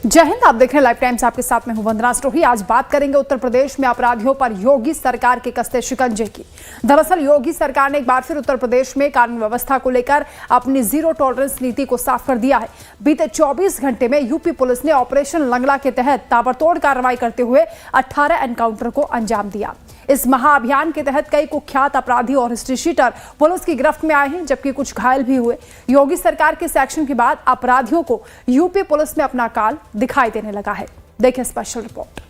जय हिंद। आप देख रहे हैं लाइव टाइम्स, आपके साथ में हूं वंदना स्टोही। आज बात करेंगे उत्तर प्रदेश में अपराधियों पर योगी सरकार के कसते शिकंजे की। दरअसल योगी सरकार ने एक बार फिर उत्तर प्रदेश में कानून व्यवस्था को लेकर अपनी जीरो टॉलरेंस नीति को साफ कर दिया है। बीते 24 घंटे में यूपी पुलिस ने ऑपरेशन लंगड़ा के तहत ताबड़तोड़ कार्रवाई करते हुए 18 एनकाउंटर को अंजाम दिया। इस महाअभियान के तहत कई कुख्यात अपराधी और हिस्ट्री शीटर पुलिस की गिरफ्त में आए हैं, जबकि कुछ घायल भी हुए। योगी सरकार के इस एक्शन के बाद अपराधियों को यूपी पुलिस में अपना काल दिखाई देने लगा है। देखिए स्पेशल रिपोर्ट।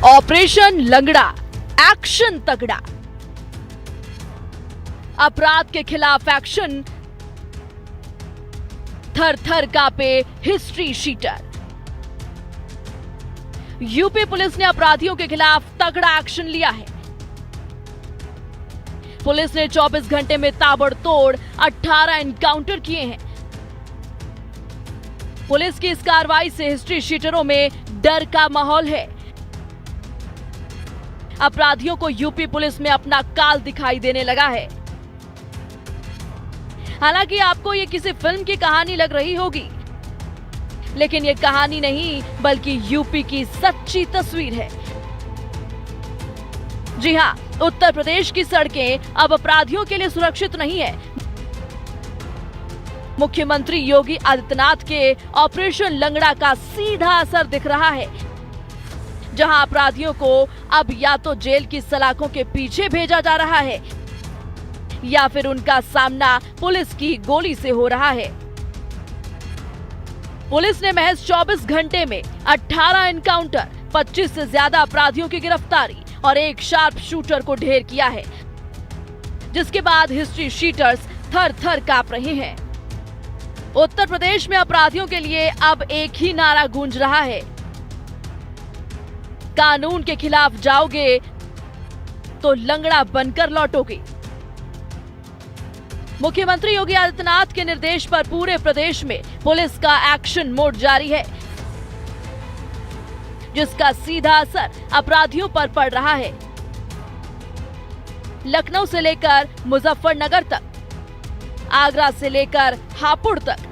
ऑपरेशन लंगड़ा, एक्शन तगड़ा। अपराध के खिलाफ एक्शन, थर थर कांपे हिस्ट्री शीटर। यूपी पुलिस ने अपराधियों के खिलाफ तगड़ा एक्शन लिया है। पुलिस ने 24 घंटे में ताबड़तोड़ 18 एनकाउंटर किए हैं। पुलिस की इस कार्रवाई से हिस्ट्री शीटरों में डर का माहौल है। अपराधियों को यूपी पुलिस में अपना काल दिखाई देने लगा है। हालांकि आपको ये किसी फिल्म की कहानी लग रही होगी, लेकिन ये कहानी नहीं बल्कि यूपी की सच्ची तस्वीर है। जी हां, उत्तर प्रदेश की सड़कें अब अपराधियों के लिए सुरक्षित नहीं है। मुख्यमंत्री योगी आदित्यनाथ के ऑपरेशन लंगड़ा का सीधा असर दिख रहा है, जहां अपराधियों को अब या तो जेल की सलाखों के पीछे भेजा जा रहा है या फिर उनका सामना पुलिस की गोली से हो रहा है। पुलिस ने महज 24 घंटे में 18 एनकाउंटर, 25 से ज्यादा अपराधियों की गिरफ्तारी और एक शार्प शूटर को ढेर किया है, जिसके बाद हिस्ट्री शीटर्स थर थर कांप रहे हैं। उत्तर प्रदेश में अपराधियों के लिए अब एक ही नारा गूंज रहा है, कानून के खिलाफ जाओगे तो लंगड़ा बनकर लौटोगे। मुख्यमंत्री योगी आदित्यनाथ के निर्देश पर पूरे प्रदेश में पुलिस का एक्शन मोड जारी है, जिसका सीधा असर अपराधियों पर पड़ रहा है। लखनऊ से लेकर मुजफ्फरनगर तक, आगरा से लेकर हापुड़ तक,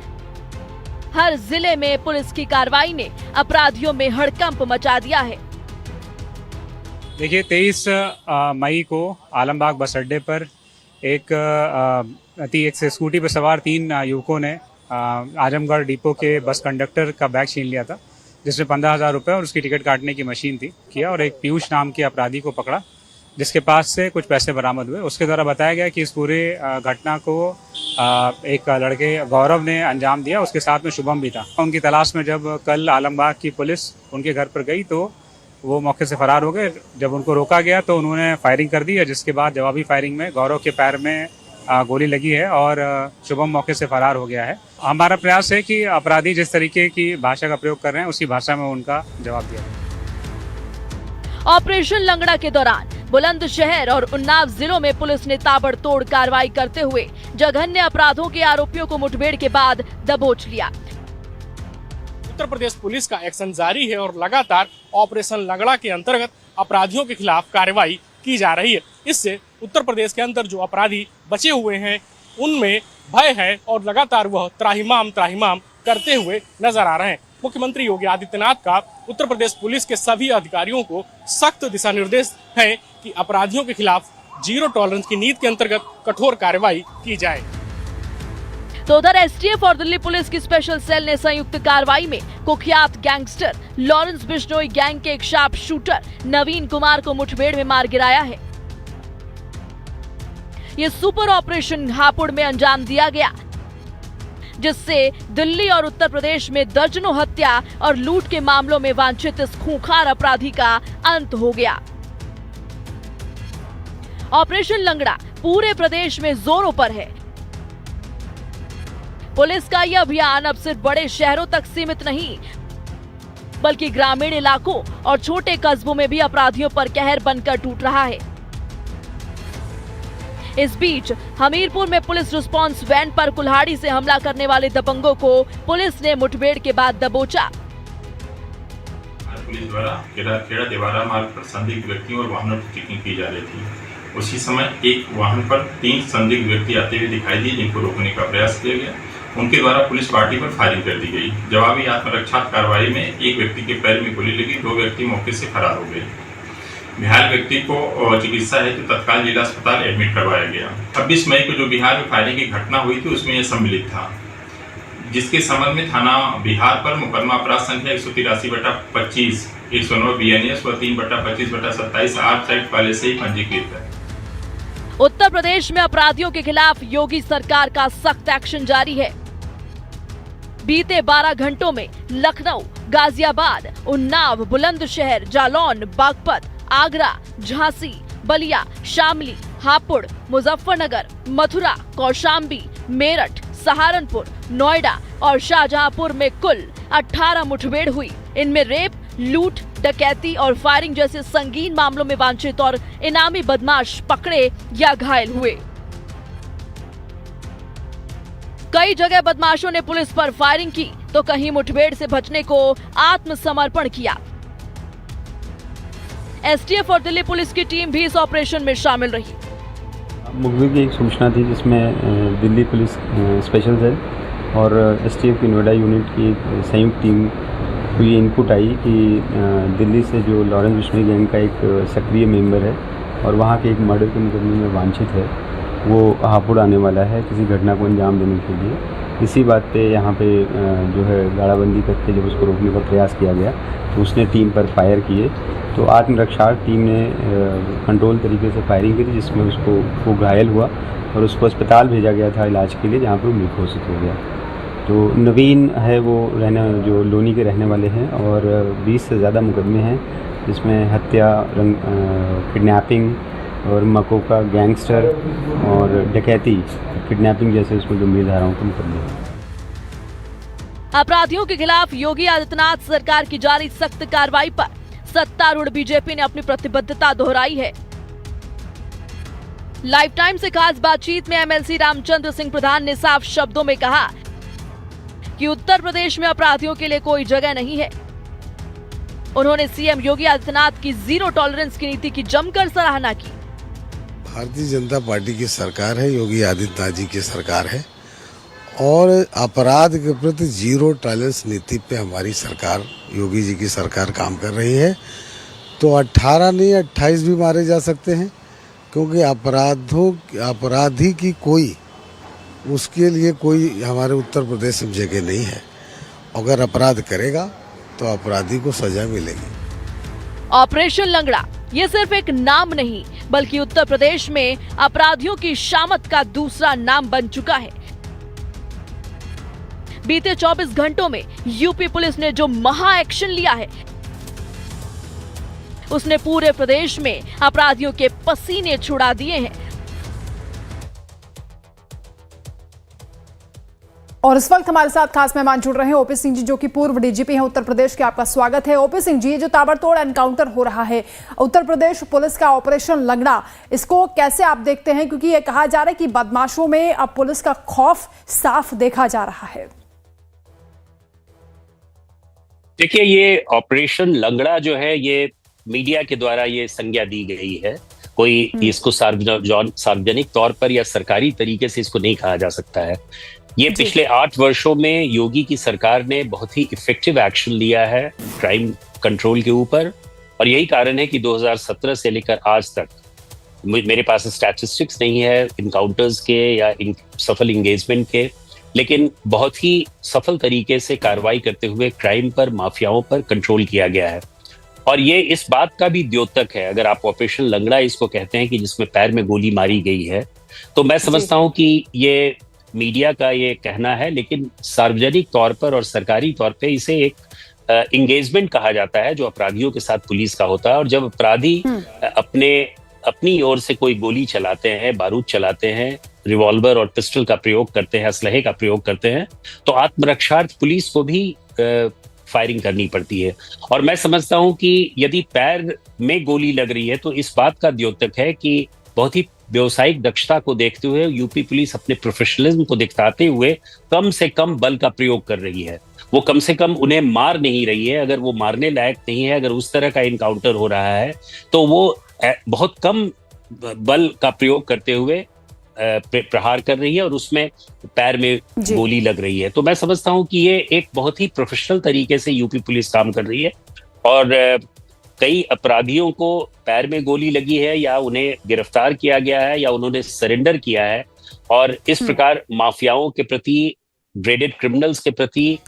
हर जिले में पुलिस की कार्रवाई ने अपराधियों में हड़कंप मचा दिया है। देखिए, 23 मई को आलमबाग बस अड्डे पर एक स्कूटी पर सवार 3 युवकों ने आजमगढ़ डिपो के बस कंडक्टर का बैग छीन लिया था, जिसमें 15,000 रुपये और उसकी टिकट काटने की मशीन थी किया, और एक पीयूष नाम के अपराधी को पकड़ा, जिसके पास से कुछ पैसे बरामद हुए। उसके द्वारा बताया गया कि इस पूरे घटना को एक लड़के गौरव ने अंजाम दिया, उसके साथ में शुभम भी था। उनकी तलाश में जब कल आलमबाग की पुलिस उनके घर पर गई तो वो मौके से फरार हो गए। जब उनको रोका गया तो उन्होंने फायरिंग कर दी है, जिसके बाद जवाबी फायरिंग में गौरव के पैर में गोली लगी है और शुभम मौके से फरार हो गया है। हमारा प्रयास है कि अपराधी जिस तरीके की भाषा का प्रयोग कर रहे हैं उसी भाषा में उनका जवाब दिया जाए। ऑपरेशन लंगड़ा के दौरान बुलंदशहर और उन्नाव जिलों में पुलिस ने ताबड़तोड़ कार्रवाई करते हुए जघन्य अपराधों के आरोपियों को मुठभेड़ के बाद दबोच लिया। उत्तर प्रदेश पुलिस का एक्शन जारी है और लगातार ऑपरेशन लंगड़ा के अंतर्गत अपराधियों के खिलाफ कार्रवाई की जा रही है। इससे उत्तर प्रदेश के अंदर जो अपराधी बचे हुए हैं उनमें भय है और लगातार वह त्राहिमाम करते हुए नजर आ रहे हैं। मुख्यमंत्री योगी आदित्यनाथ का उत्तर प्रदेश पुलिस के सभी अधिकारियों को सख्त दिशा निर्देश है कि अपराधियों के खिलाफ जीरो टॉलरेंस की नीति के अंतर्गत कठोर कार्रवाई की जाए। तो उधर एसटीएफ और दिल्ली पुलिस की स्पेशल सेल ने संयुक्त कार्रवाई में कुख्यात गैंगस्टर लॉरेंस बिश्नोई गैंग के एक शार्प शूटर नवीन कुमार को मुठभेड़ में मार गिराया है। ये सुपर ऑपरेशन हापुड़ में अंजाम दिया गया, जिससे दिल्ली और उत्तर प्रदेश में दर्जनों हत्या और लूट के मामलों में वांछित इस खूंखार अपराधी का अंत हो गया। ऑपरेशन लंगड़ा पूरे प्रदेश में जोरों पर है। पुलिस का यह अभियान अब सिर्फ बड़े शहरों तक सीमित नहीं, बल्कि ग्रामीण इलाकों और छोटे कस्बों में भी अपराधियों पर कहर बनकर टूट रहा है। इस बीच हमीरपुर में पुलिस रिस्पांस वैन पर कुल्हाड़ी से हमला करने वाले दबंगों को पुलिस ने मुठभेड़ के बाद दबोचा। पुलिस द्वारा खेड़ा देवारा मार्ग पर संदिग्ध व्यक्तियों और वाहनों की चेकिंग की जा रही थी। उसी समय एक वाहन पर 3 संदिग्ध व्यक्ति आते हुए दिखाई दिए, जिनको रोकने का प्रयास किया गया। उनके द्वारा पुलिस पार्टी पर फायरिंग कर दी गई। जवाबी आत्मरक्षा कार्रवाई में एक व्यक्ति के पैर में गोली लगी, 2 व्यक्ति मौके से फरार हो गए। घायल व्यक्ति को चिकित्सा हेतु तत्काल जिला अस्पताल एडमिट करवाया गया। 26 मई को जो बिहार में फायरिंग की घटना हुई थी उसमें यह सम्मिलित था, जिसके संबंध में थाना बिहार पर मुकदमा अपराध संख्या 183/25 109 BNS व 3/25/27 8 एक्ट पहले से ही पंजीकृत है। उत्तर प्रदेश में अपराधियों के खिलाफ योगी सरकार का सख्त एक्शन जारी है। बीते 12 घंटों में लखनऊ, गाजियाबाद, उन्नाव, बुलंदशहर, जालौन, बागपत, आगरा, झांसी, बलिया, शामली, हापुड़, मुजफ्फरनगर, मथुरा, कौशाम्बी, मेरठ, सहारनपुर, नोएडा और शाहजहांपुर में कुल 18 मुठभेड़ हुई। इनमें रेप, लूट, डकैती और फायरिंग जैसे संगीन मामलों में वांछित और इनामी बदमाश पकड़े या घायल हुए। कई जगह बदमाशों ने पुलिस पर फायरिंग की तो कहीं मुठभेड़ से बचने को आत्मसमर्पण किया। एसटीएफ और दिल्ली पुलिस की टीम भी इस ऑपरेशन में शामिल रही। मुखबिर की एक सूचना थी जिसमें दिल्ली पुलिस स्पेशल सेल और एसटीएफ की नोएडा यूनिट की एक संयुक्त टीम को ये इनपुट आई कि दिल्ली से जो लॉरेंस बिश्नोई गैंग का एक सक्रिय मेंबर है और वहाँ के एक मर्डर के मुकदमे में वांछित है, वो हापुड़ आने वाला है किसी घटना को अंजाम देने के लिए। इसी बात पे यहाँ पे जो है गाड़ाबंदी करके जब उसको रोकने का प्रयास किया गया तो उसने टीम पर फायर किए, तो आत्मरक्षा टीम ने कंट्रोल तरीके से फायरिंग की, जिसमें वो घायल हुआ और उसको अस्पताल भेजा गया था इलाज के लिए, जहाँ पर वो मृत घोषित हो गया। तो नवीन है वो जो लोनी के रहने वाले हैं और 20 से ज़्यादा मुकदमे हैं, जिसमें हत्या, किडनैपिंग और मकोका, गैंगस्टर और डकैती, किडनैपिंग जैसे उसमें गंभीर धाराओं के मुकदमे हैं। अपराधियों के खिलाफ योगी आदित्यनाथ सरकार की जारी सख्त कार्रवाई पर सत्तारूढ़ बीजेपी ने अपनी प्रतिबद्धता दोहराई है। लाइफ टाइम से खास बातचीत में एमएलसी रामचंद्र सिंह प्रधान ने साफ शब्दों में कहा कि उत्तर प्रदेश में अपराधियों के लिए कोई जगह नहीं है। उन्होंने सीएम योगी आदित्यनाथ की जीरो टॉलरेंस की नीति की जमकर सराहना की। भारतीय जनता पार्टी की सरकार है, योगी आदित्यनाथ जी की सरकार है और अपराध के प्रति जीरो टॉलरेंस नीति पे हमारी सरकार, योगी जी की सरकार काम कर रही है। तो 18 नहीं 28 भी मारे जा सकते हैं, क्योंकि अपराधी की कोई, उसके लिए कोई हमारे उत्तर प्रदेश में जगह नहीं है। अगर अपराध करेगा तो अपराधी को सजा मिलेगी। ऑपरेशन लंगड़ा ये सिर्फ एक नाम नहीं, बल्कि उत्तर प्रदेश में अपराधियों की शामत का दूसरा नाम बन चुका है। बीते 24 घंटों में यूपी पुलिस ने जो महा एक्शन लिया है, उसने पूरे प्रदेश में अपराधियों के पसीने छुड़ा दिए हैं। और इस वक्त हमारे साथ खास मेहमान जुड़ रहे हैं ओपी सिंह जी, जो कि पूर्व डीजीपी हैं उत्तर प्रदेश के। आपका स्वागत है ओपी सिंह जी। ये जो ताबड़तोड़ एनकाउंटर हो रहा है उत्तर प्रदेश पुलिस का, ऑपरेशन लंगड़ा, इसको कैसे आप देखते हैं? क्योंकि ये कहा जा रहा है कि बदमाशों में अब पुलिस का खौफ साफ देखा जा रहा है। देखिए, ये ऑपरेशन लंगड़ा जो है, ये मीडिया के द्वारा ये संज्ञा दी गई है। कोई इसको सार्वजनिक तौर पर या सरकारी तरीके से इसको नहीं कहा जा सकता है। ये पिछले 8 वर्षों में योगी की सरकार ने बहुत ही इफेक्टिव एक्शन लिया है क्राइम कंट्रोल के ऊपर, और यही कारण है कि 2017 से लेकर आज तक, मेरे पास स्टैटिस्टिक्स नहीं है इनकाउंटर्स के या सफल इंगेजमेंट के, लेकिन बहुत ही सफल तरीके से कार्रवाई करते हुए क्राइम पर, माफियाओं पर कंट्रोल किया गया है। और ये इस बात का भी द्योतक है, अगर आप ऑपरेशन लंगड़ा इसको कहते हैं कि जिसमें पैर में गोली मारी गई है, तो मैं समझता हूं कि ये मीडिया का ये कहना है, लेकिन सार्वजनिक तौर पर और सरकारी तौर पे इसे एक इंगेजमेंट कहा जाता है जो अपराधियों के साथ पुलिस का होता है। और जब अपराधी अपनी ओर से कोई गोली चलाते हैं, बारूद चलाते हैं, रिवॉल्वर और पिस्टल का प्रयोग करते हैं, असलहे का प्रयोग करते हैं, तो आत्मरक्षार्थ पुलिस को भी फायरिंग करनी पड़ती है। और मैं समझता हूं कि यदि पैर में गोली लग रही है तो इस बात का द्योतक है कि बहुत ही व्यवसायिक दक्षता को देखते हुए यूपी पुलिस अपने प्रोफेशनलिज्म को दिखाते हुए कम से कम बल का प्रयोग कर रही है। वो कम से कम उन्हें मार नहीं रही है। अगर वो मारने लायक नहीं है, अगर उस तरह का इनकाउंटर हो रहा है तो वो बहुत कम बल का प्रयोग करते हुए प्रहार कर रही है और उसमें पैर में गोली लग रही है। तो मैं समझता हूं कि ये एक बहुत ही प्रोफेशनल तरीके से यूपी पुलिस काम कर रही है और कई अपराधियों को पैर में गोली लगी है या उन्हें गिरफ्तार किया गया है या उन्होंने सरेंडर किया है। और इस प्रकार माफियाओं के प्रति, ग्रेडेड क्रिमिनल्स के प्रति,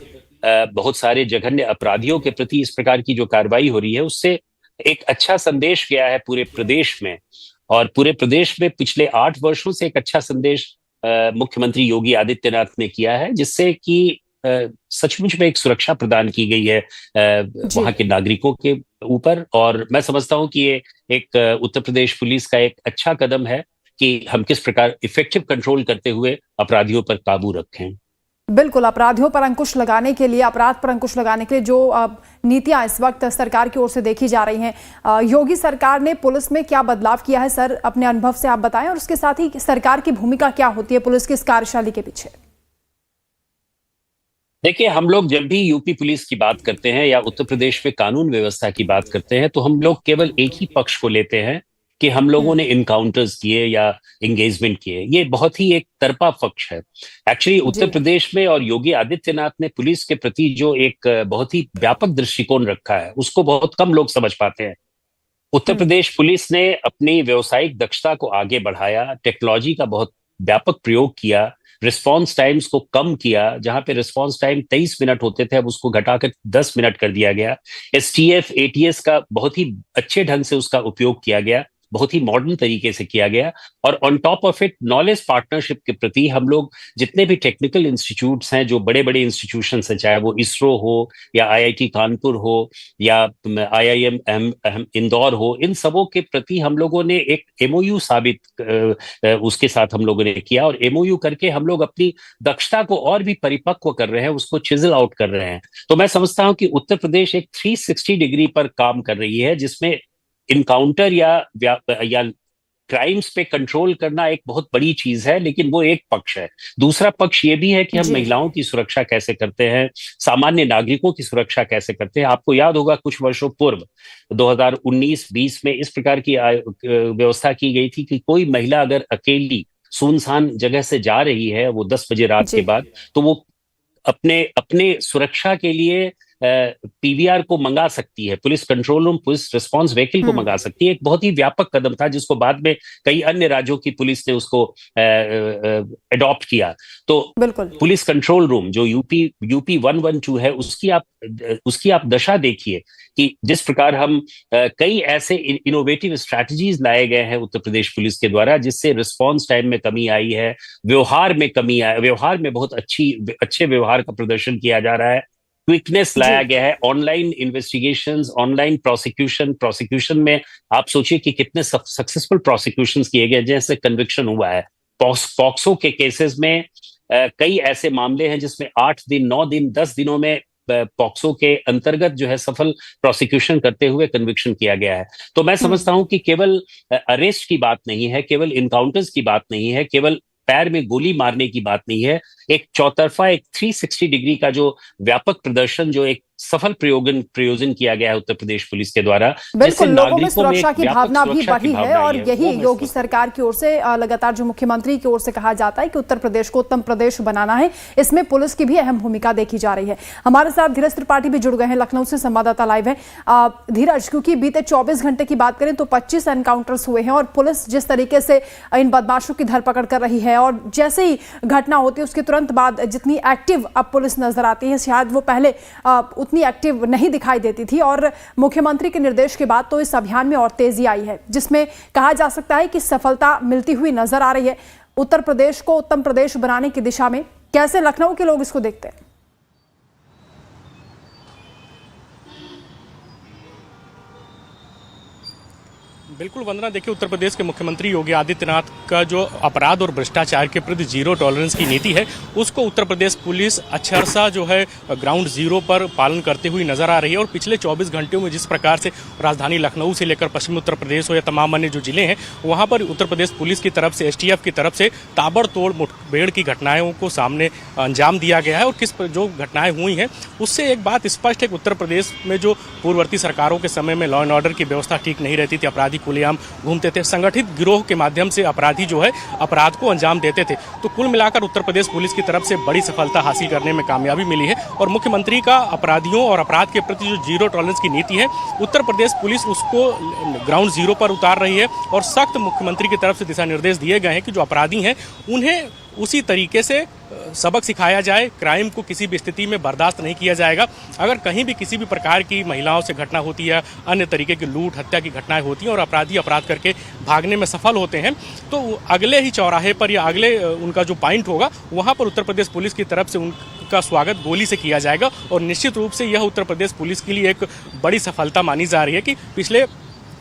बहुत सारे जघन्य अपराधियों के प्रति इस प्रकार की जो कार्रवाई हो रही है उससे एक अच्छा संदेश गया है पूरे प्रदेश में। और पूरे प्रदेश में पिछले 8 वर्षों से एक अच्छा संदेश मुख्यमंत्री योगी आदित्यनाथ ने किया है, जिससे कि सचमुच में एक सुरक्षा प्रदान की गई है वहां के नागरिकों के ऊपर। और मैं समझता हूं कि ये एक उत्तर प्रदेश पुलिस का एक अच्छा कदम है कि हम किस प्रकार इफेक्टिव कंट्रोल करते हुए अपराधियों पर काबू रखें। बिल्कुल, अपराधियों पर अंकुश लगाने के लिए, अपराध पर अंकुश लगाने के लिए जो नीतियां इस वक्त सरकार की ओर से देखी जा रही हैं, योगी सरकार ने पुलिस में क्या बदलाव किया है सर, अपने अनुभव से आप बताएं, और उसके साथ ही सरकार की भूमिका क्या होती है पुलिस की इस कार्यशैली के पीछे? देखिए, हम लोग जब भी यूपी पुलिस की बात करते हैं या उत्तर प्रदेश में कानून व्यवस्था की बात करते हैं तो हम लोग केवल एक ही पक्ष को लेते हैं कि हम लोगों ने इनकाउंटर्स किए या एंगेजमेंट किए। ये बहुत ही एक तरफा पक्ष है। एक्चुअली उत्तर प्रदेश में और योगी आदित्यनाथ ने पुलिस के प्रति जो एक बहुत ही व्यापक दृष्टिकोण रखा है उसको बहुत कम लोग समझ पाते हैं। उत्तर प्रदेश पुलिस ने अपनी व्यावसायिक दक्षता को आगे बढ़ाया, टेक्नोलॉजी का बहुत व्यापक प्रयोग किया, रिस्पॉन्स टाइम्स को कम किया। जहां पे रिस्पॉन्स टाइम 23 मिनट होते थे अब उसको घटाकर 10 मिनट कर दिया गया। एसटीएफ, एटीएस का बहुत ही अच्छे ढंग से उसका उपयोग किया गया, बहुत ही मॉडर्न तरीके से किया गया। और on top of it knowledge partnership के प्रति हम लोग जितने भी टेक्निकल इंस्टीट्यूट्स हैं, जो बड़े बड़े इंस्टीट्यूशंस हैं, चाहे वो इसरो हो या आईआईटी कानपुर हो या आईआईएम इंदौर हो, इन सबों के प्रति हम लोगों ने एक एमओयू उसके साथ हम लोगों ने किया। और एमओयू करके हम लोग अपनी दक्षता को और भी परिपक्व कर रहे हैं, उसको चिजल आउट कर रहे हैं। तो मैं समझता हूं कि उत्तर प्रदेश एक 360 डिग्री पर काम कर रही है, जिसमें इनकाउंटर या क्राइम्स पे कंट्रोल करना एक बहुत बड़ी चीज है, लेकिन वो एक पक्ष है। दूसरा पक्ष ये भी है कि हम महिलाओं की सुरक्षा कैसे करते हैं, सामान्य नागरिकों की सुरक्षा कैसे करते हैं। आपको याद होगा कुछ वर्षों पूर्व 2019-20 में इस प्रकार की व्यवस्था की गई थी कि कोई महिला अगर अकेली सुनसान जगह से जा रही है, वो 10 बजे रात के बाद, तो वो अपने सुरक्षा के लिए पीवीआर को मंगा सकती है, police control room, police response vehicle को मंगा सकती है। एक बहुत ही व्यापक कदम था जिसको बाद में कई अन्य राज्यों की पुलिस ने उसको अडॉप्ट किया। तो पुलिस कंट्रोल रूम जो यूपी 112 है, उसकी आप दशा देखिए कि जिस प्रकार हम कई ऐसे इनोवेटिव स्ट्रैटेजीज लाए गए हैं उत्तर प्रदेश पुलिस के द्वारा, जिससे रिस्पांस टाइम में कमी आई है, व्यवहार में कमी आई, व्यवहार में बहुत अच्छे व्यवहार का प्रदर्शन किया जा रहा है, क्विकनेस लाया गया है, ऑनलाइन इन्वेस्टिगेशंस, ऑनलाइन प्रोसिक्यूशन में आप सोचिए कि कितने सक्सेसफुल प्रोसिक्यूशंस किए गए, जैसे कन्विक्शन हुआ है। पॉक्सो के केसेस में कई ऐसे मामले हैं जिसमें 8 दिन, 9 दिन, 10 दिनों में पॉक्सो के अंतर्गत जो है सफल प्रोसिक्यूशन करते हुए कन्विक्शन किया गया है। तो मैं समझता हूं कि केवल अरेस्ट की बात नहीं है, केवल इनकाउंटर्स की बात नहीं है, केवल पैर में गोली मारने की बात नहीं है। एक चौतरफा, एक 360 डिग्री का जो व्यापक प्रदर्शन, जो एक सफल प्रयोजन किया गया है उत्तर प्रदेश पुलिस के द्वारा, बिल्कुल लोगों में सुरक्षा की भावना भी बढ़ी है। और यही योगी सरकार की ओर से लगातार जो मुख्यमंत्री की ओर से कहा जाता है कि उत्तर प्रदेश को उत्तम प्रदेश बनाना है, इसमें पुलिस की भी अहम भूमिका देखी जा रही है। हमारे साथ धीरज त्रिपाठी भी जुड़ गए हैं, लखनऊ से संवाददाता लाइव है। धीरज, क्योंकि बीते 24 घंटे की बात करें तो 25 एनकाउंटर्स हुए हैं और पुलिस जिस तरीके से इन बदमाशों की धरपकड़ कर रही है, और जैसे ही घटना होती है उसके तुरंत बाद जितनी एक्टिव अब पुलिस नजर आती है, शायद वो पहले उतनी एक्टिव नहीं दिखाई देती थी। और मुख्यमंत्री के निर्देश के बाद तो इस अभियान में और तेजी आई है, जिसमें कहा जा सकता है कि सफलता मिलती हुई नजर आ रही है उत्तर प्रदेश को उत्तम प्रदेश बनाने की दिशा में। कैसे लखनऊ के लोग इसको देखते हैं? बिल्कुल वंदना, देखिए उत्तर प्रदेश के मुख्यमंत्री योगी आदित्यनाथ का जो अपराध और भ्रष्टाचार के प्रति जीरो टॉलरेंस की नीति है उसको उत्तर प्रदेश पुलिस अक्षरशः जो है ग्राउंड जीरो पर पालन करते हुए नजर आ रही है। और पिछले 24 घंटों में जिस प्रकार से राजधानी लखनऊ से लेकर पश्चिमी उत्तर प्रदेश हो या तमाम अन्य जो जिले हैं वहाँ पर उत्तर प्रदेश पुलिस की तरफ से STF की तरफ से ताबड़तोड़ मुठभेड़ की घटनाओं को सामने अंजाम दिया गया है। और किस जो घटनाएं हुई हैं उससे एक बात स्पष्ट है कि उत्तर प्रदेश में जो पूर्ववर्ती सरकारों के समय में लॉ एंड ऑर्डर की व्यवस्था ठीक नहीं रहती थी, अपराधी खुलेआम घूमते थे, संगठित गिरोह के माध्यम से अपराधी जो है अपराध को अंजाम देते थे। तो कुल मिलाकर उत्तर प्रदेश पुलिस की तरफ से बड़ी सफलता हासिल करने में कामयाबी मिली है। और मुख्यमंत्री का अपराधियों और अपराध के प्रति जो जीरो टॉलरेंस की नीति है उत्तर प्रदेश पुलिस उसको ग्राउंड जीरो पर उतार रही है। और सख्त मुख्यमंत्री की तरफ से दिशा निर्देश दिए गए हैं कि जो अपराधी हैं उन्हें उसी तरीके से सबक सिखाया जाए। क्राइम को किसी भी स्थिति में बर्दाश्त नहीं किया जाएगा। अगर कहीं भी किसी भी प्रकार की महिलाओं से घटना होती है, अन्य तरीके की लूट हत्या की घटनाएं होती हैं और अपराधी अपराध करके भागने में सफल होते हैं तो अगले ही चौराहे पर या अगले उनका जो पॉइंट होगा वहाँ पर उत्तर प्रदेश पुलिस की तरफ से उनका स्वागत गोली से किया जाएगा। और निश्चित रूप से यह उत्तर प्रदेश पुलिस के लिए एक बड़ी सफलता मानी जा रही है कि पिछले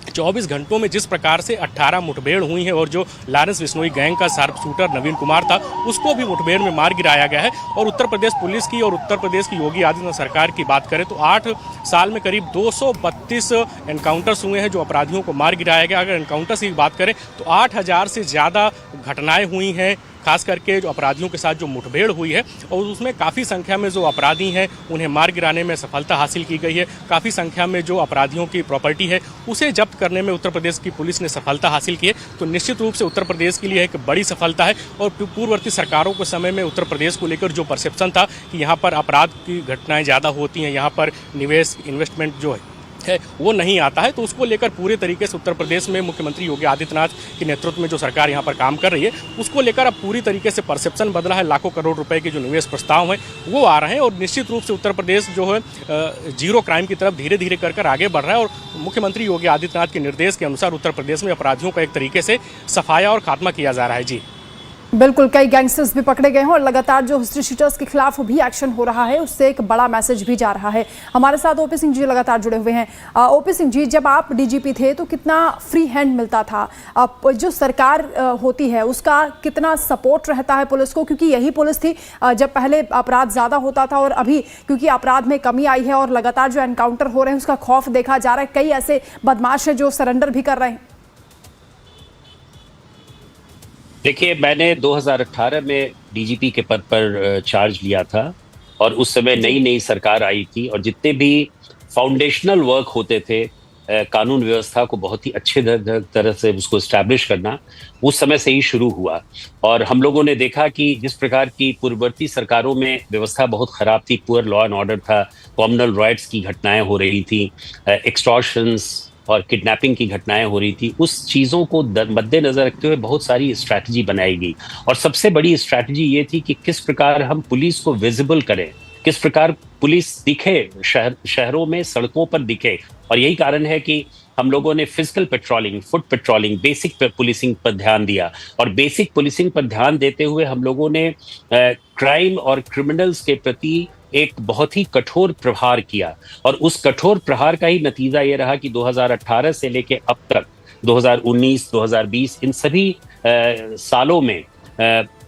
24 घंटों में जिस प्रकार से 18 मुठभेड़ हुई है और जो लॉरेंस बिश्नोई गैंग का शार्प शूटर नवीन कुमार था उसको भी मुठभेड़ में मार गिराया गया है। और उत्तर प्रदेश पुलिस की और उत्तर प्रदेश की योगी आदित्यनाथ सरकार की बात करें तो 8 साल में करीब 232 एनकाउंटर्स हुए हैं जो अपराधियों को मार गिराया गया। अगर एनकाउंटर्स की बात करें तो 8000 से ज़्यादा घटनाएं हुई हैं, खास करके जो अपराधियों के साथ जो मुठभेड़ हुई है और उसमें काफ़ी संख्या में जो अपराधी हैं उन्हें मार गिराने में सफलता हासिल की गई है। काफ़ी संख्या में जो अपराधियों की प्रॉपर्टी है उसे जब्त करने में उत्तर प्रदेश की पुलिस ने सफलता हासिल की है। तो निश्चित रूप से उत्तर प्रदेश के लिए एक बड़ी सफलता है। और पूर्ववर्ती सरकारों के समय में उत्तर प्रदेश को लेकर जो परसेप्शन था कि यहाँ पर अपराध की घटनाएँ ज़्यादा होती हैं, यहाँ पर निवेश इन्वेस्टमेंट जो है वो नहीं आता है, तो उसको लेकर पूरे तरीके से उत्तर प्रदेश में मुख्यमंत्री योगी आदित्यनाथ के नेतृत्व में जो सरकार यहाँ पर काम कर रही है उसको लेकर अब पूरी तरीके से परसेप्शन बदला है। लाखों करोड़ रुपए के जो निवेश प्रस्ताव हैं वो आ रहे हैं और निश्चित रूप से उत्तर प्रदेश जो है जीरो क्राइम की तरफ धीरे धीरे कर आगे बढ़ रहा है। और मुख्यमंत्री योगी आदित्यनाथ के निर्देश के अनुसार उत्तर प्रदेश में अपराधियों का एक तरीके से सफाया और खात्मा किया जा रहा है। जी बिल्कुल, कई गैंगस्टर्स भी पकड़े गए हैं और लगातार जो हिस्ट्री शीटर्स के खिलाफ भी एक्शन हो रहा है उससे एक बड़ा मैसेज भी जा रहा है। हमारे साथ ओपी सिंह जी लगातार जुड़े हुए हैं। ओपी सिंह जी, जब आप डीजीपी थे तो कितना फ्री हैंड मिलता था? अब जो सरकार होती है उसका कितना सपोर्ट रहता है पुलिस को? क्योंकि यही पुलिस थी जब पहले अपराध ज़्यादा होता था और अभी क्योंकि अपराध में कमी आई है और लगातार जो एनकाउंटर हो रहे हैं उसका खौफ देखा जा रहा है। कई ऐसे बदमाश हैं जो सरेंडर भी कर रहे हैं। देखिए, मैंने 2018 में डीजीपी के पद पर चार्ज लिया था और उस समय नई नई सरकार आई थी और जितने भी फाउंडेशनल वर्क होते थे कानून व्यवस्था को बहुत ही अच्छे तरह से उसको एस्टैब्लिश करना उस समय से ही शुरू हुआ। और हम लोगों ने देखा कि जिस प्रकार की पूर्ववर्ती सरकारों में व्यवस्था बहुत खराब थी, पुअर लॉ एंड ऑर्डर था, कॉम्युनल राइट्स की घटनाएं हो रही थी, एक्सटॉर्शंस और किडनैपिंग की घटनाएं हो रही थी, उस चीज़ों को मद्देनजर रखते हुए बहुत सारी स्ट्रैटेजी बनाई गई। और सबसे बड़ी स्ट्रैटेजी ये थी कि किस प्रकार हम पुलिस को विजिबल करें, किस प्रकार पुलिस दिखे शहरों में, सड़कों पर दिखे। और यही कारण है कि हम लोगों ने physical patrolling, foot patrolling, basic policing पर ध्यान दिया। और बेसिक पुलिसिंग पर ध्यान देते हुए हम लोगों ने क्राइम और क्रिमिनल्स के प्रति एक बहुत ही कठोर प्रहार किया। और उस कठोर प्रहार का ही नतीजा ये रहा कि 2018 से लेके अब तक 2019, 2020 इन सभी सालों में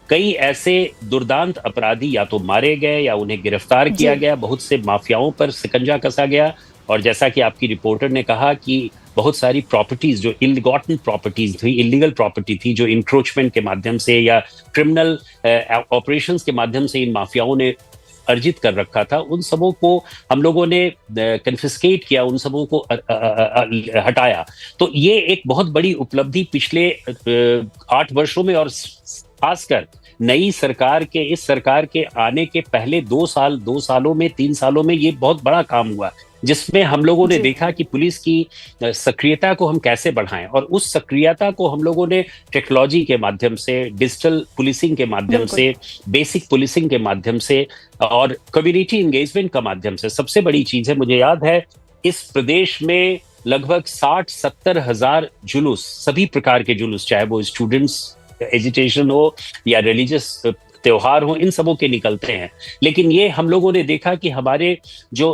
कई ऐसे दुर्दांत अपराधी या तो मारे गए या उन्हें गिरफ्तार किया गया, बहुत से माफियाओं पर शिकंजा कसा गया। और जैसा कि आपकी रिपोर्टर ने कहा कि बहुत सारी प्रॉपर्टीज जो इलगॉटन प्रॉपर्टीज थी, इलीगल प्रॉपर्टी थी, जो इंक्रोचमेंट के माध्यम से या क्रिमिनल ऑपरेशंस के माध्यम से इन माफियाओं ने अर्जित कर रखा था, उन सबों को हम लोगों ने कन्फिस्केट किया, उन सबों को हटाया। तो ये एक बहुत बड़ी उपलब्धि पिछले 8 वर्षों में और खासकर नई सरकार के, इस सरकार के आने के पहले 2 सालों में, 3 सालों में ये बहुत बड़ा काम हुआ, जिसमें हम लोगों ने देखा कि पुलिस की सक्रियता को हम कैसे बढ़ाएं। और उस सक्रियता को हम लोगों ने टेक्नोलॉजी के माध्यम से, डिजिटल पुलिसिंग के माध्यम से, बेसिक पुलिसिंग के माध्यम से और कम्युनिटी एंगेजमेंट का माध्यम से। सबसे बड़ी चीज है, मुझे याद है इस प्रदेश में लगभग 60-70 हजार जुलूस, सभी प्रकार के जुलूस, चाहे वो स्टूडेंट्स एजुटेशन हो या रिलीजियस त्योहार हो, इन सबों के निकलते हैं। लेकिन ये हम लोगों ने देखा कि हमारे जो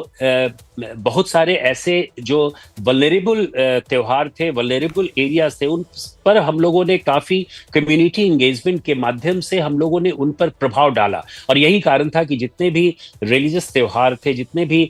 बहुत सारे ऐसे जो वल्नरेबल त्योहार थे, वल्नरेबल एरियाज थे, उन पर हम लोगों ने काफी कम्युनिटी एंगेजमेंट के माध्यम से हम लोगों ने उन पर प्रभाव डाला। और यही कारण था कि जितने भी रिलीजियस त्योहार थे, जितने भी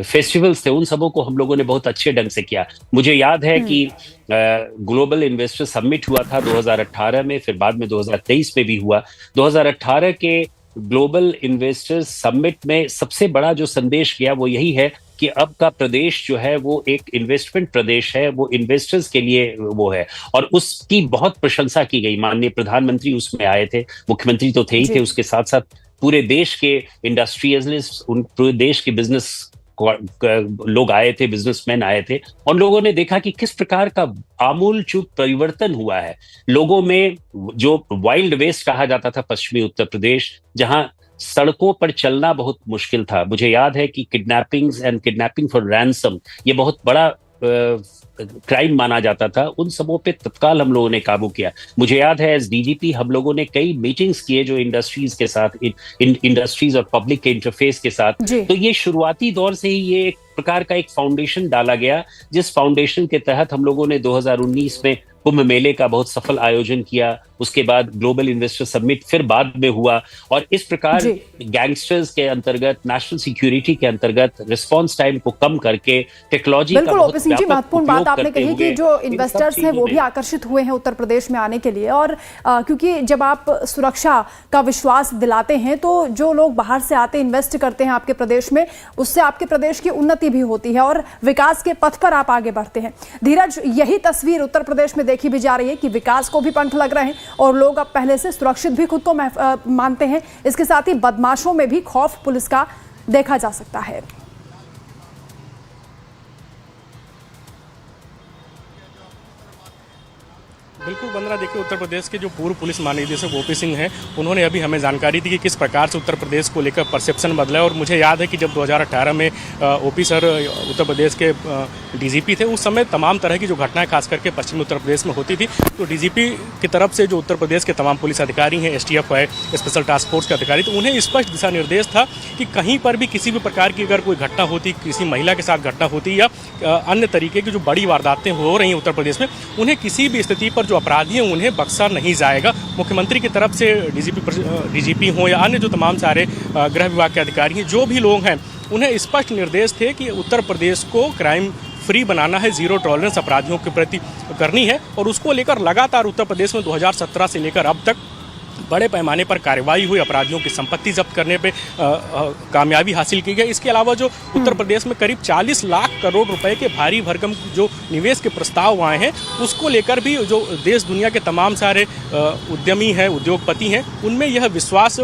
फेस्टिवल्स थे, उन सबों को हम लोगों ने बहुत अच्छे ढंग से किया। मुझे याद है कि ग्लोबल इन्वेस्टर समिट हुआ था 2018 में, फिर बाद में 2023 में भी हुआ। 2018 के ग्लोबल इन्वेस्टर्स समिट में सबसे बड़ा जो संदेश गया वो यही है कि अब का प्रदेश जो है वो एक इन्वेस्टमेंट प्रदेश है, वो इन्वेस्टर्स के लिए वो है, और उसकी बहुत प्रशंसा की गई। माननीय प्रधानमंत्री उसमें आए थे, मुख्यमंत्री तो थे ही थे, उसके साथ साथ पूरे देश के इंडस्ट्रियलिस्ट, उन पूरे देश के बिजनेस लोग आए थे, बिजनेसमैन आए थे। उन लोगों ने देखा कि किस प्रकार का आमूल चूल परिवर्तन हुआ है लोगों में। जो वाइल्ड वेस्ट कहा जाता था पश्चिमी उत्तर प्रदेश, जहां सड़कों पर चलना बहुत मुश्किल था। मुझे याद है कि किडनैपिंग फॉर रैंसम ये बहुत बड़ा क्राइम माना जाता था। उन सबों पे तत्काल हम लोगों ने काबू किया। मुझे याद है एज डीजीपी हम लोगों ने कई मीटिंग्स किए जो इंडस्ट्रीज के साथ, इंडस्ट्रीज और पब्लिक के इंटरफेस के साथ। तो ये शुरुआती दौर से ही ये एक प्रकार का एक फाउंडेशन डाला गया, जिस फाउंडेशन के तहत हम लोगों ने 2019 में कुंभ मेले का बहुत सफल आयोजन किया। उसके बाद ग्लोबल इन्वेस्टर समिट फिर बाद में हुआ, और इस प्रकार गैंगस्टर्स के अंतर्गत, नेशनल सिक्योरिटी के अंतर्गत रिस्पांस टाइम को कम करके टेक्नोलॉजी का बहुत महत्वपूर्ण बात आपने कही कि जो इन्वेस्टर्स हैं वो भी आकर्षित हुए हैं उत्तर प्रदेश में आने के लिए। और क्योंकि जब आप सुरक्षा का विश्वास दिलाते हैं तो जो लोग बाहर से आते इन्वेस्ट करते हैं आपके प्रदेश में, उससे आपके प्रदेश की उन्नति भी होती है और विकास के पथ पर आप आगे बढ़ते हैं। धीरज, यही तस्वीर उत्तर प्रदेश में देखी भी जा रही है कि विकास को भी पंख लग रहे हैं और लोग अब पहले से सुरक्षित भी खुद को मानते हैं। इसके साथ ही बदमाशों में भी खौफ पुलिस का देखा जा सकता है। बिल्कुल वंदना, देखिए उत्तर प्रदेश के जो पूर्व पुलिस महानिदेशक ओपी सिंह हैं, उन्होंने अभी हमें जानकारी दी कि किस प्रकार से उत्तर प्रदेश को लेकर परसेप्शन बदला है। और मुझे याद है कि जब 2018 में ओपी सर उत्तर प्रदेश के डीजीपी थे, उस समय तमाम तरह की जो घटनाएं खास करके पश्चिमी उत्तर प्रदेश में होती थी, तो डीजीपी की तरफ से जो उत्तर प्रदेश के तमाम पुलिस अधिकारी हैं, एसटीएफ है, स्पेशल टास्क फोर्स के अधिकारी, तो उन्हें स्पष्ट दिशा निर्देश था कि कहीं पर भी किसी भी प्रकार की अगर कोई घटना होती, किसी महिला के साथ घटना होती या अन्य तरीके की जो बड़ी वारदातें हो रही हैं उत्तर प्रदेश में, उन्हें किसी भी स्थिति पर जो अपराधी हैं उन्हें बख्शा नहीं जाएगा। मुख्यमंत्री की तरफ से डीजीपी हो या अन्य जो तमाम सारे गृह विभाग के अधिकारी हैं, जो भी लोग हैं, उन्हें स्पष्ट निर्देश थे कि उत्तर प्रदेश को क्राइम फ्री बनाना है, जीरो टॉलरेंस अपराधियों के प्रति करनी है। और उसको लेकर लगातार उत्तर प्रदेश में 2017 से लेकर अब तक बड़े पैमाने पर कार्रवाई हुई, अपराधियों की संपत्ति जब्त करने पे कामयाबी हासिल की गई। इसके अलावा जो उत्तर प्रदेश में करीब 40 लाख करोड़ रुपए के भारी भरकम जो निवेश के प्रस्ताव आए हैं, उसको लेकर भी जो देश दुनिया के तमाम सारे उद्यमी हैं, उद्योगपति हैं, उनमें यह विश्वास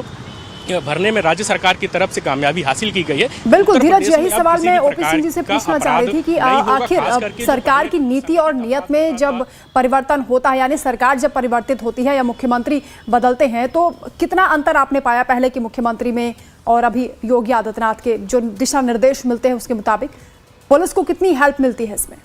भरने में राज्य सरकार की तरफ से कामयाबी हासिल की गई है। बिल्कुल धीरज, यही सवाल मैं ओपी सिंह जी से पूछना चाह रही थी कि आखिर सरकार की नीति और नियत में जब परिवर्तन होता है, यानी सरकार जब परिवर्तित होती है या मुख्यमंत्री बदलते हैं, तो कितना अंतर आपने पाया पहले की मुख्यमंत्री में और अभी योगी आदित्यनाथ के जो दिशा निर्देश मिलते हैं उसके मुताबिक पुलिस को कितनी हेल्प मिलती है इसमें?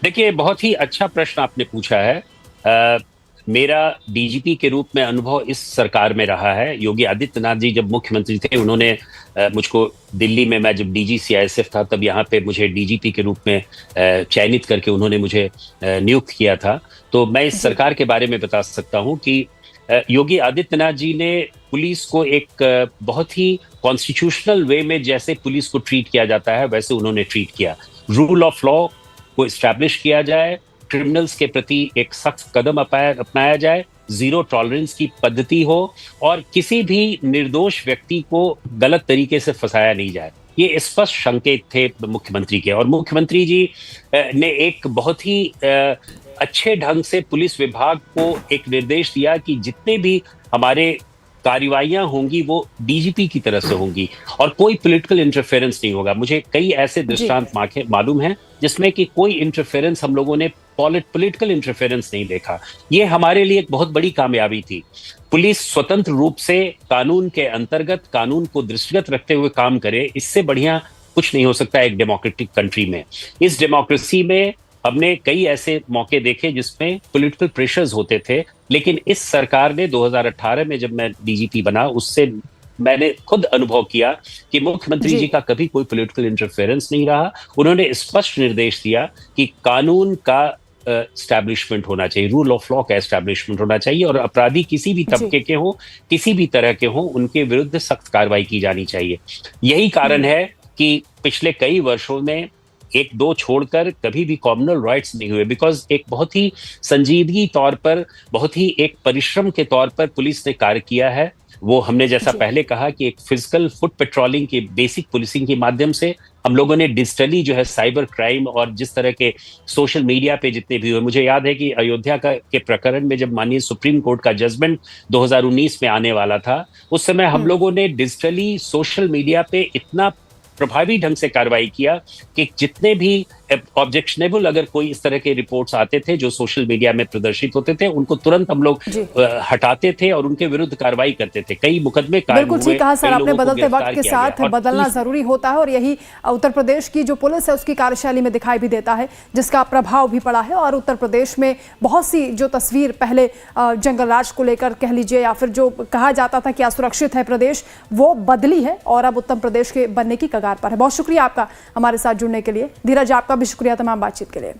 देखिए, बहुत ही अच्छा प्रश्न आपने पूछा है। मेरा डीजीपी के रूप में अनुभव इस सरकार में रहा है। योगी आदित्यनाथ जी जब मुख्यमंत्री थे, उन्होंने मुझको दिल्ली में, मैं जब डीजी सीआईएसएफ था तब यहाँ पे मुझे डीजीपी के रूप में चयनित करके उन्होंने मुझे नियुक्त किया था। तो मैं इस सरकार के बारे में बता सकता हूँ कि योगी आदित्यनाथ जी ने पुलिस को एक बहुत ही कॉन्स्टिट्यूशनल वे में जैसे पुलिस को ट्रीट किया जाता है वैसे उन्होंने ट्रीट किया। रूल ऑफ लॉ को इस्टेब्लिश किया जाए, क्रिमिनल्स के प्रति एक सख्त कदम अपनाया जाए, जीरो टॉलरेंस की पद्धति हो और किसी भी निर्दोष व्यक्ति को गलत तरीके से फंसाया नहीं जाए। ये स्पष्ट संकेत थे मुख्यमंत्री के। और मुख्यमंत्री जी ने एक बहुत ही अच्छे ढंग से पुलिस विभाग को एक निर्देश दिया कि जितने भी हमारे कार्रवाइयां होंगी वो डीजीपी की तरफ से होंगी और कोई पॉलिटिकल इंटरफेरेंस नहीं होगा। मुझे कई ऐसे दृष्टांत मालूम हैं जिसमें कि कोई इंटरफेरेंस हम लोगों ने पॉलिटिकल इंटरफेरेंस नहीं देखा। ये हमारे लिए एक बहुत बड़ी कामयाबी थी। पुलिस स्वतंत्र रूप से कानून के अंतर्गत कानून को दृष्टिगत रखते हुए काम करे, इससे बढ़िया कुछ नहीं हो सकता एक डेमोक्रेटिक कंट्री में। इस डेमोक्रेसी में हमने कई ऐसे मौके देखे जिसमें पॉलिटिकल प्रेशर्स होते थे, लेकिन इस सरकार ने 2018 में जब मैं डीजीपी बना उससे मैंने खुद अनुभव किया कि मुख्यमंत्री जी। जी का कभी कोई पॉलिटिकल इंटरफेरेंस नहीं रहा। उन्होंने स्पष्ट निर्देश दिया कि कानून का एस्टैब्लिशमेंट होना चाहिए, रूल ऑफ लॉ का एस्टैब्लिशमेंट होना चाहिए, और अपराधी किसी भी तबके के हो, किसी भी तरह के हो, उनके विरुद्ध सख्त कार्रवाई की जानी चाहिए। यही कारण है कि पिछले कई वर्षों में एक दो छोड़कर कभी भी कॉमनल राइट्स नहीं हुए, बिकॉज एक बहुत ही संजीदगी तौर पर, बहुत ही एक परिश्रम के तौर पर पुलिस ने कार्य किया है। वो हमने जैसा पहले कहा कि एक फिजिकल फुट पेट्रोलिंग की बेसिक पुलिसिंग के माध्यम से हम लोगों ने डिजिटली जो है साइबर क्राइम और जिस तरह के सोशल मीडिया पे जितने भी हुए, मुझे याद है कि अयोध्या के प्रकरण में जब माननीय सुप्रीम कोर्ट का जजमेंट 2019 में आने वाला था, उस समय हम लोगों ने डिजिटली सोशल मीडिया पे इतना प्रभावी ढंग से कार्रवाई किया कि जितने भी ऑब्जेक्शनेबल अगर कोई इस तरह के रिपोर्ट्स आते थे जो सोशल मीडिया में प्रदर्शित होते थे, उनको तुरंत हम लोग हटाते थे और उनके विरुद्ध कार्रवाई करते थे। कई मुकदमे बिल्कुल ठीक कहा सर आपने, बदलते वक्त के साथ बदलना जरूरी होता है और यही उत्तर प्रदेश की जो पुलिस है उसकी कार्यशैली में दिखाई भी देता है, जिसका प्रभाव भी पड़ा है। और उत्तर प्रदेश में बहुत सी जो तस्वीर पहले जंगल राज को लेकर कह लीजिए या फिर जो कहा जाता था कि असुरक्षित है प्रदेश, वो बदली है और अब उत्तर प्रदेश के बनने की कगार पर है। बहुत शुक्रिया आपका हमारे साथ जुड़ने के लिए। धीरज, आपका भी शुक्रिया तमाम बातचीत के लिए।